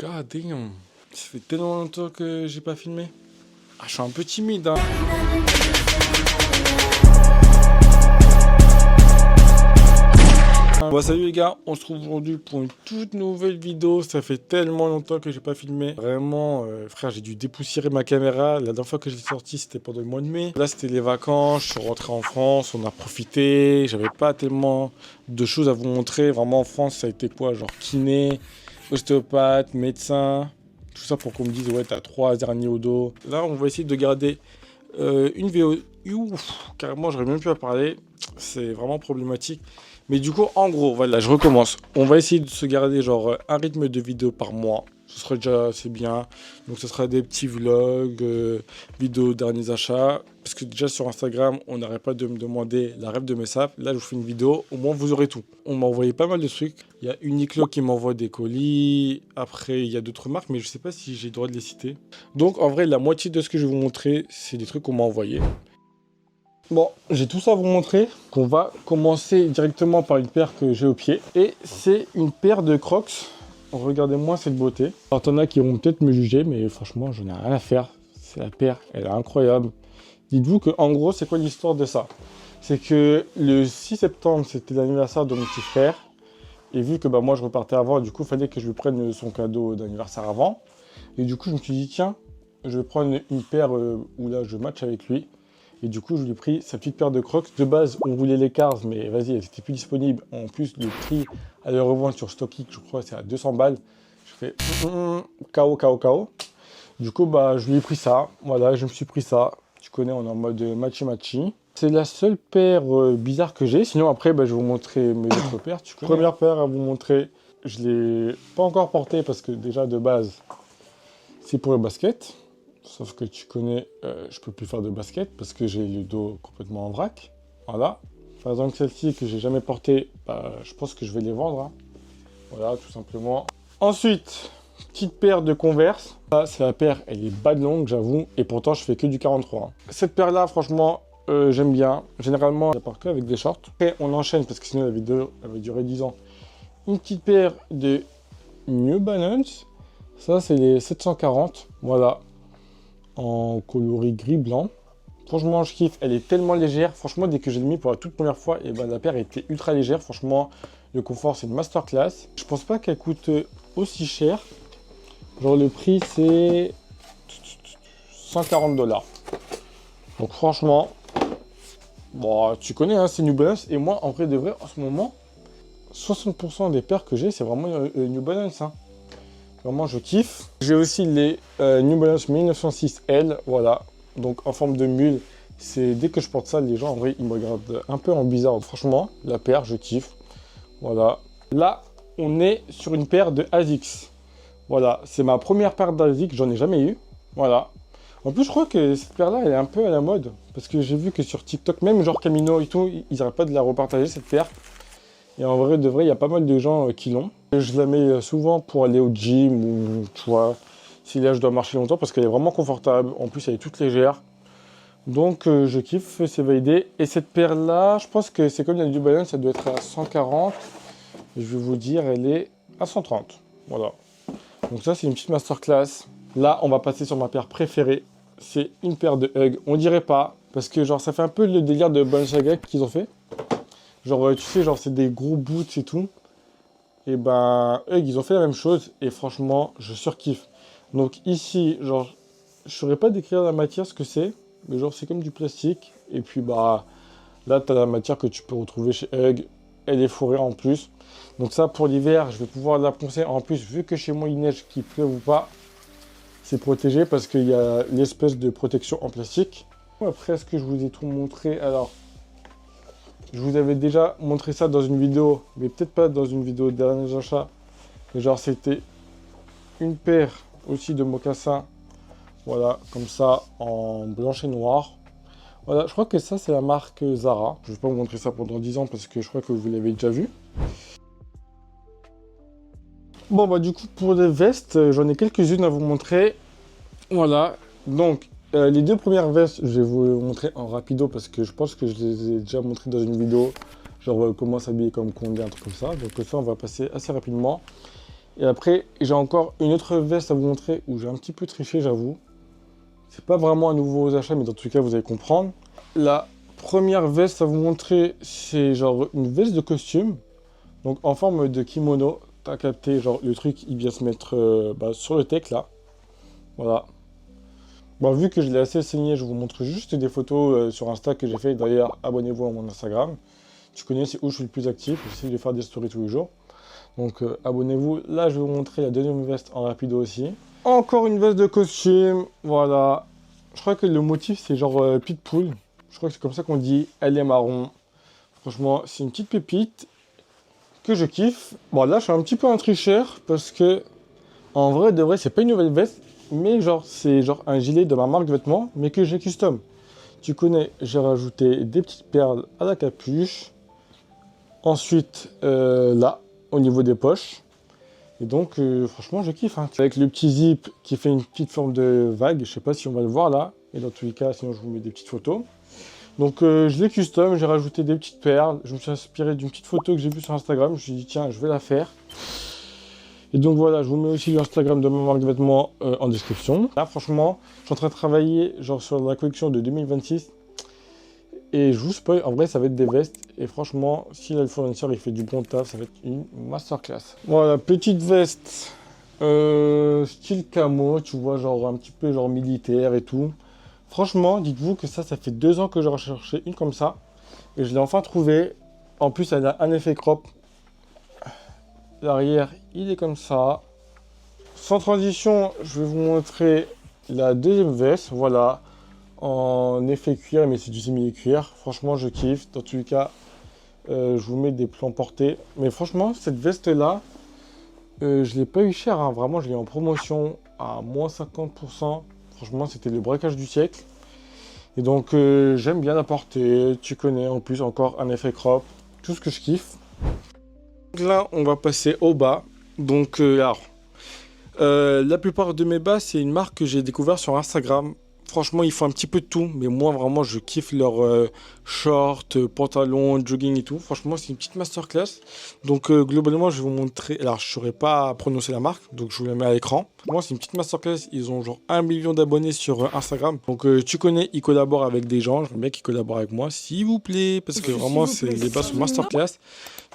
God damn. Ça fait tellement longtemps que j'ai pas filmé. Ah, je suis un peu timide, hein. Bon, salut les gars, on se retrouve aujourd'hui pour une toute nouvelle vidéo. Ça fait tellement longtemps que j'ai pas filmé. Vraiment, frère, j'ai dû dépoussiérer ma caméra. La dernière fois que j'ai sorti, c'était pendant le mois de mai. Là, c'était les vacances. Je suis rentré en France, on a profité. J'avais pas tellement de choses à vous montrer. Vraiment, en France, ça a été quoi? Genre kiné, ostéopathe, médecin. Tout ça pour qu'on me dise, ouais, t'as 3 hernies au dos. Là, on va essayer de garder une vidéo. Ouf, carrément, j'aurais même plus à parler. C'est vraiment problématique. Mais du coup, en gros, voilà, je recommence. On va essayer de se garder genre un rythme de vidéo par mois. Ce serait déjà assez bien. Donc, ce sera des petits vlogs, vidéos derniers achats. Parce que déjà sur Instagram, on n'arrête pas de me demander la ref de mes sapes. Là, je vous fais une vidéo. Au moins, vous aurez tout. On m'a envoyé pas mal de trucs. Il y a Uniqlo qui m'envoie des colis. Après, il y a d'autres marques, mais je sais pas si j'ai le droit de les citer. Donc, en vrai, la moitié de ce que je vais vous montrer, c'est des trucs qu'on m'a envoyés. Bon, j'ai tout ça à vous montrer. On va commencer directement par une paire que j'ai au pied. Et c'est une paire de Crocs. Regardez-moi cette beauté. Alors, t'en as qui vont peut-être me juger, mais franchement, j'en ai rien à faire. C'est la paire, elle est incroyable. Dites-vous que, en gros, c'est quoi l'histoire de ça? C'est que le 6 septembre, c'était l'anniversaire de mon petit frère. Et vu que bah, moi, je repartais avant, du coup, il fallait que je lui prenne son cadeau d'anniversaire avant. Et du coup, je me suis dit, tiens, je vais prendre une paire où là, je match avec lui. Et du coup, je lui ai pris sa petite paire de Crocs. De base, on voulait les Cars, mais vas-y, elle n'était plus disponible. En plus, le prix à les revendre sur StockX, je crois, c'est à 200 balles. Je fais KO, KO, KO. Du coup, bah, je lui ai pris ça. Voilà, je me suis pris ça. Tu connais, on est en mode matchy-matchy. C'est la seule paire bizarre que j'ai. Sinon, après, bah, je vais vous montrer mes autres paires. Première paire à vous montrer, je ne l'ai pas encore portée parce que déjà, de base, c'est pour le basket. Sauf que tu connais, je peux plus faire de basket parce que j'ai le dos complètement en vrac. Voilà. Par exemple, celle-ci que j'ai jamais portée, bah, je pense que je vais les vendre. Hein. Voilà, tout simplement. Ensuite, petite paire de Converse. Ça, c'est la paire, elle est bas de longue, j'avoue. Et pourtant, je fais que du 43. Hein. Cette paire-là, franchement, j'aime bien. Généralement, je la porte que avec des shorts. Après, on enchaîne parce que sinon, la vidéo elle va durer 10 ans. Une petite paire de New Balance. Ça, c'est les 740. Voilà. En coloris gris-blanc. Franchement, je kiffe. Elle est tellement légère. Franchement, dès que j'ai mis pour la toute première fois, et ben, la paire était ultra légère. Franchement, le confort, c'est une masterclass. Je pense pas qu'elle coûte aussi cher. Genre, le prix, c'est 140 $. Donc, franchement, bon, tu connais, hein, c'est New Balance. Et moi, en vrai de vrai, en ce moment, 60% des paires que j'ai, c'est vraiment New Balance. Hein. Vraiment, je kiffe. J'ai aussi les New Balance 1906 L, voilà. Donc, en forme de mule. C'est dès que je porte ça, les gens, en vrai, ils me regardent un peu en bizarre. Franchement, la paire, je kiffe. Voilà. Là, on est sur une paire de ASICS. Voilà. C'est ma première paire d'ASICS. J'en ai jamais eu. Voilà. En plus, je crois que cette paire-là, elle est un peu à la mode. Parce que j'ai vu que sur TikTok, même genre Camino et tout, ils n'arrêtent pas de la repartager, cette paire. Et en vrai, de vrai, il y a pas mal de gens qui l'ont. Je la mets souvent pour aller au gym ou, tu vois, si là je dois marcher longtemps parce qu'elle est vraiment confortable. En plus, elle est toute légère. Donc, je kiffe, c'est validé. Et cette paire-là, je pense que c'est comme la New Balance, elle doit être à 140. Et je vais vous dire, elle est à 130. Voilà. Donc ça, c'est une petite masterclass. Là, on va passer sur ma paire préférée. C'est une paire de Hug. On dirait pas, parce que genre, ça fait un peu le délire de Balenciaga qu'ils ont fait. Genre, tu sais, genre, c'est des gros boots et tout. Et ben, eux, ils ont fait la même chose. Et franchement, je surkiffe. Donc ici, genre, je saurais pas décrire la matière, ce que c'est. Mais genre, c'est comme du plastique. Et puis, bah, là, tu as la matière que tu peux retrouver chez Hug. Elle est fourrée en plus. Donc ça, pour l'hiver, je vais pouvoir la poncer. En plus, vu que chez moi, il neige, qu'il pleuve ou pas, c'est protégé parce qu'il y a l'espèce de protection en plastique. Après, est-ce que je vous ai tout montré? Alors, je vous avais déjà montré ça dans une vidéo, mais peut-être pas dans une vidéo de derniers achats. Mais genre, c'était une paire aussi de mocassins. Voilà, comme ça, en blanche et noir. Voilà, je crois que ça, c'est la marque Zara. Je ne vais pas vous montrer ça pendant 10 ans parce que je crois que vous l'avez déjà vu. Bon, bah du coup, pour les vestes, j'en ai quelques-unes à vous montrer. Voilà, donc, les deux premières vestes, je vais vous les montrer en rapido parce que je pense que je les ai déjà montrées dans une vidéo. Genre comment s'habiller comme Condé, un truc comme ça. Donc ça, on va passer assez rapidement. Et après, j'ai encore une autre veste à vous montrer où j'ai un petit peu triché, j'avoue. C'est pas vraiment un nouveau achat, mais dans tous les cas, vous allez comprendre. La première veste à vous montrer, c'est genre une veste de costume. Donc en forme de kimono. T'as capté, genre le truc, il vient se mettre sur le tech là. Voilà. Bon, vu que je l'ai assez saigné, je vous montre juste des photos sur Insta que j'ai fait. D'ailleurs, abonnez-vous à mon Instagram. Tu connais, c'est où je suis le plus actif. J'essaie de faire des stories tous les jours. Donc abonnez-vous. Là, je vais vous montrer la deuxième veste en rapido aussi. Encore une veste de costume. Voilà. Je crois que le motif, c'est genre Pitbull. Je crois que c'est comme ça qu'on dit. Elle est marron. Franchement, c'est une petite pépite que je kiffe. Bon, là, je suis un petit peu un tricheur parce que, en vrai, de vrai, c'est pas une nouvelle veste. Mais genre, c'est genre un gilet de ma marque de vêtements, mais que j'ai custom. Tu connais, j'ai rajouté des petites perles à la capuche. Ensuite, là, au niveau des poches. Et donc, franchement, je kiffe. Hein. Avec le petit zip qui fait une petite forme de vague. Je sais pas si on va le voir là. Et dans tous les cas, sinon, je vous mets des petites photos. Donc, je l'ai custom. J'ai rajouté des petites perles. Je me suis inspiré d'une petite photo que j'ai vue sur Instagram. Je me suis dit, tiens, je vais la faire. Et donc, voilà, je vous mets aussi l'Instagram de ma marque de vêtements en description. Là, franchement, je suis en train de travailler genre sur la collection de 2026. Et je vous spoil, en vrai, ça va être des vestes. Et franchement, si là, le fournisseur il fait du bon taf, ça va être une masterclass. Voilà, petite veste style camo, tu vois, genre un petit peu genre militaire et tout. Franchement, dites-vous que ça fait 2 ans que je recherchais une comme ça. Et je l'ai enfin trouvée. En plus, elle a un effet crop. L'arrière, il est comme ça. Sans transition, je vais vous montrer la deuxième veste. Voilà. En effet cuir, mais c'est du simili-cuir. Franchement, je kiffe. Dans tous les cas, je vous mets des plans portés. Mais franchement, cette veste-là, je ne l'ai pas eu cher. Hein. Vraiment, je l'ai en promotion à moins 50%. Franchement, c'était le braquage du siècle. Et donc, j'aime bien la porter. Tu connais, en plus, encore un effet crop. Tout ce que je kiffe. Donc là, on va passer au bas. Donc, alors, la plupart de mes bas, c'est une marque que j'ai découvert sur Instagram. Franchement, ils font un petit peu de tout, mais moi, vraiment, je kiffe leurs shorts, pantalons, jogging et tout. Franchement, c'est une petite masterclass. Donc, globalement, je vais vous montrer. Alors, je ne saurais pas prononcer la marque, donc je vous la mets à l'écran. Moi, c'est une petite masterclass. Ils ont genre 1 million d'abonnés sur Instagram. Donc, tu connais, ils collaborent avec des gens. J'aimerais bien qu'ils collaborent avec moi, s'il vous plaît, parce que vraiment, les bas sont masterclass.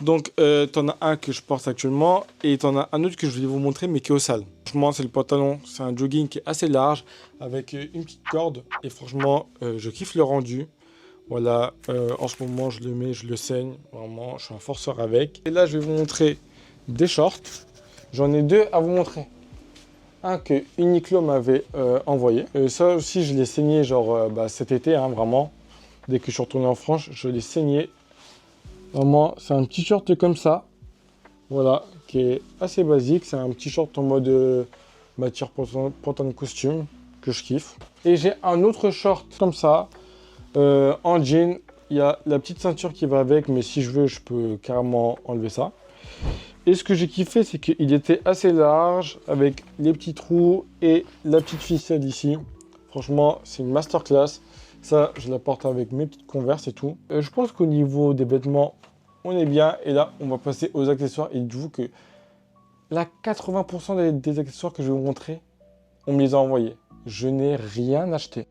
Donc, t'en as un que je porte actuellement et t'en as un autre que je vais vous montrer, mais qui est au sale. Franchement, c'est le pantalon. C'est un jogging qui est assez large avec une petite corde. Et franchement, je kiffe le rendu. Voilà, en ce moment, je le mets, je le saigne. Vraiment, je suis un forceur avec. Et là, je vais vous montrer des shorts. J'en ai 2 à vous montrer. Un que Uniqlo m'avait envoyé. Ça aussi, je l'ai saigné genre cet été, hein, vraiment. Dès que je suis retourné en France, je l'ai saigné. Vraiment, c'est un petit short comme ça. Voilà, qui est assez basique. C'est un petit short en mode matière pantalon costume que je kiffe. Et j'ai un autre short comme ça, en jean. Il y a la petite ceinture qui va avec, mais si je veux, je peux carrément enlever ça. Et ce que j'ai kiffé, c'est qu'il était assez large, avec les petits trous et la petite ficelle ici. Franchement, c'est une masterclass. Ça, je la porte avec mes petites Converse et tout. Je pense qu'au niveau des vêtements, on est bien. Et là, on va passer aux accessoires. Et dites-vous que là, 80% des accessoires que je vais vous montrer, on me les a envoyés. Je n'ai rien acheté.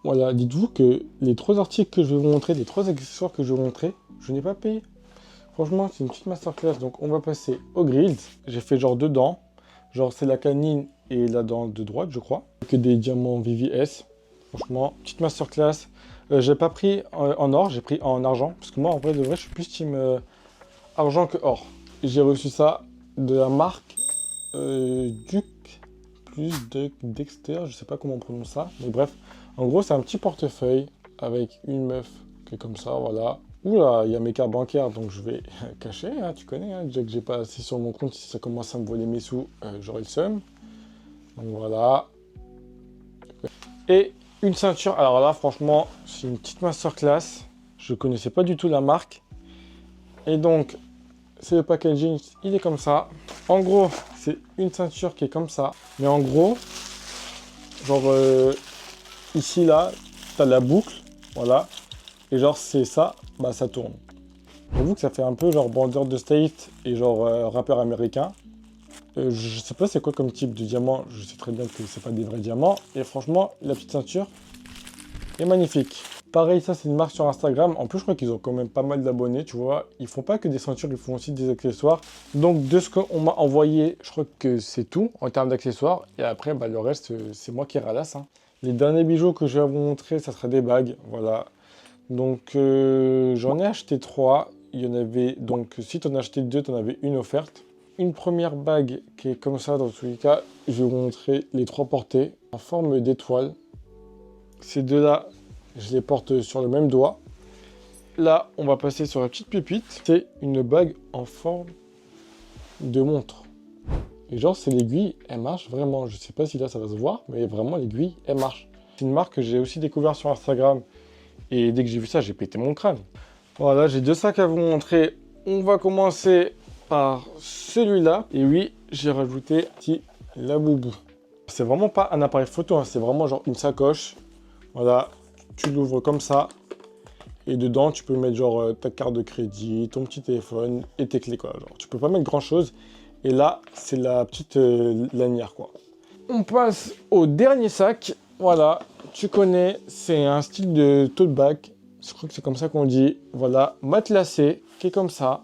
Voilà, dites-vous que les 3 articles que je vais vous montrer, les 3 accessoires que je vais vous montrer, je n'ai pas payé. Franchement, c'est une petite masterclass. Donc, on va passer aux grilles. J'ai fait genre 2 dents. Genre, c'est la canine et la dent de droite, je crois. Que des diamants VVS. Franchement, petite masterclass. J'ai pas pris en or, j'ai pris en argent. Parce que moi, en vrai, de vrai, je suis plus team argent que or. J'ai reçu ça de la marque Duc plus Dexter. Je sais pas comment on prononce ça. Mais bref, en gros, c'est un petit portefeuille avec une meuf qui est comme ça, voilà. Oula, il y a mes cartes bancaires, donc je vais cacher, hein, tu connais. Hein, déjà que j'ai pas assez sur mon compte, si ça commence à me voler mes sous, j'aurai le seum. Donc voilà. Et une ceinture, alors là franchement c'est une petite masterclass, je connaissais pas du tout la marque. Et donc c'est le packaging, il est comme ça. En gros c'est une ceinture qui est comme ça, mais en gros genre ici là t'as la boucle, voilà, et genre c'est ça, bah ça tourne. J'avoue que ça fait un peu genre bandeur de state et genre rappeur américain. Je sais pas c'est quoi comme type de diamant. Je sais très bien que c'est pas des vrais diamants. Et franchement, la petite ceinture est magnifique. Pareil, ça c'est une marque sur Instagram. En plus, je crois qu'ils ont quand même pas mal d'abonnés, tu vois. Ils font pas que des ceintures, ils font aussi des accessoires. Donc de ce qu'on m'a envoyé, je crois que c'est tout en termes d'accessoires. Et après, bah, le reste, c'est moi qui ralasse, hein. Les derniers bijoux que je vais vous montrer, ça sera des bagues. Voilà. Donc j'en ai acheté 3. Il y en avait, donc si tu en as acheté 2, tu en avais une offerte. Une première bague qui est comme ça dans tous les cas. Je vais vous montrer les 3 portées en forme d'étoile. Ces deux-là, je les porte sur le même doigt. Là, on va passer sur la petite pépite. C'est une bague en forme de montre. Et genre, c'est l'aiguille, elle marche vraiment. Je sais pas si là, ça va se voir, mais vraiment, l'aiguille, elle marche. C'est une marque que j'ai aussi découvert sur Instagram. Et dès que j'ai vu ça, j'ai pété mon crâne. Voilà, j'ai 2 sacs à vous montrer. On va commencer par celui-là. Et oui, j'ai rajouté petit Labubu. C'est vraiment pas un appareil photo, hein, c'est vraiment genre une sacoche. Voilà, tu l'ouvres comme ça. Et dedans, tu peux mettre genre ta carte de crédit, ton petit téléphone et tes clés, quoi. Genre, tu peux pas mettre grand-chose. Et là, c'est la petite lanière, quoi. On passe au dernier sac. Voilà, tu connais, c'est un style de tote bag. Je crois que c'est comme ça qu'on dit. Voilà, matelassé, qui est comme ça.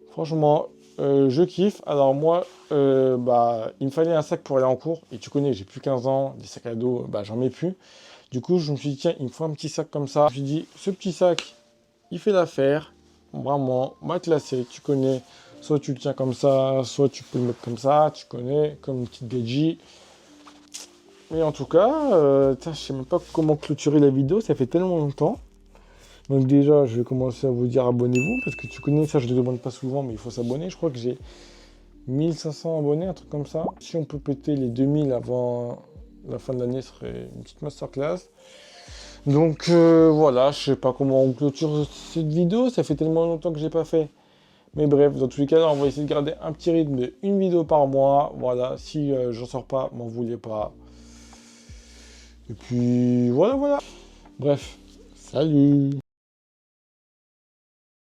Franchement, je kiffe. Alors moi, bah, il me fallait un sac pour aller en cours. Et tu connais, j'ai plus 15 ans, des sacs à dos, bah, j'en mets plus. Du coup, je me suis dit, tiens, il me faut un petit sac comme ça. Je me suis dit, ce petit sac, il fait l'affaire. Vraiment, matelassé, tu connais. Soit tu le tiens comme ça, soit tu peux le mettre comme ça, tu connais, comme une petite gadget. Mais en tout cas, je sais même pas comment clôturer la vidéo, ça fait tellement longtemps. Donc déjà, je vais commencer à vous dire abonnez-vous, parce que tu connais ça, je ne le demande pas souvent, mais il faut s'abonner. Je crois que j'ai 1500 abonnés, un truc comme ça. Si on peut péter les 2000 avant la fin de l'année, ce serait une petite masterclass. Donc voilà, je sais pas comment on clôture cette vidéo, ça fait tellement longtemps que j'ai pas fait. Mais bref, dans tous les cas, on va essayer de garder un petit rythme de une vidéo par mois. Voilà, si j'en sors pas, m'en voulez pas. Et puis voilà, voilà. Bref, salut!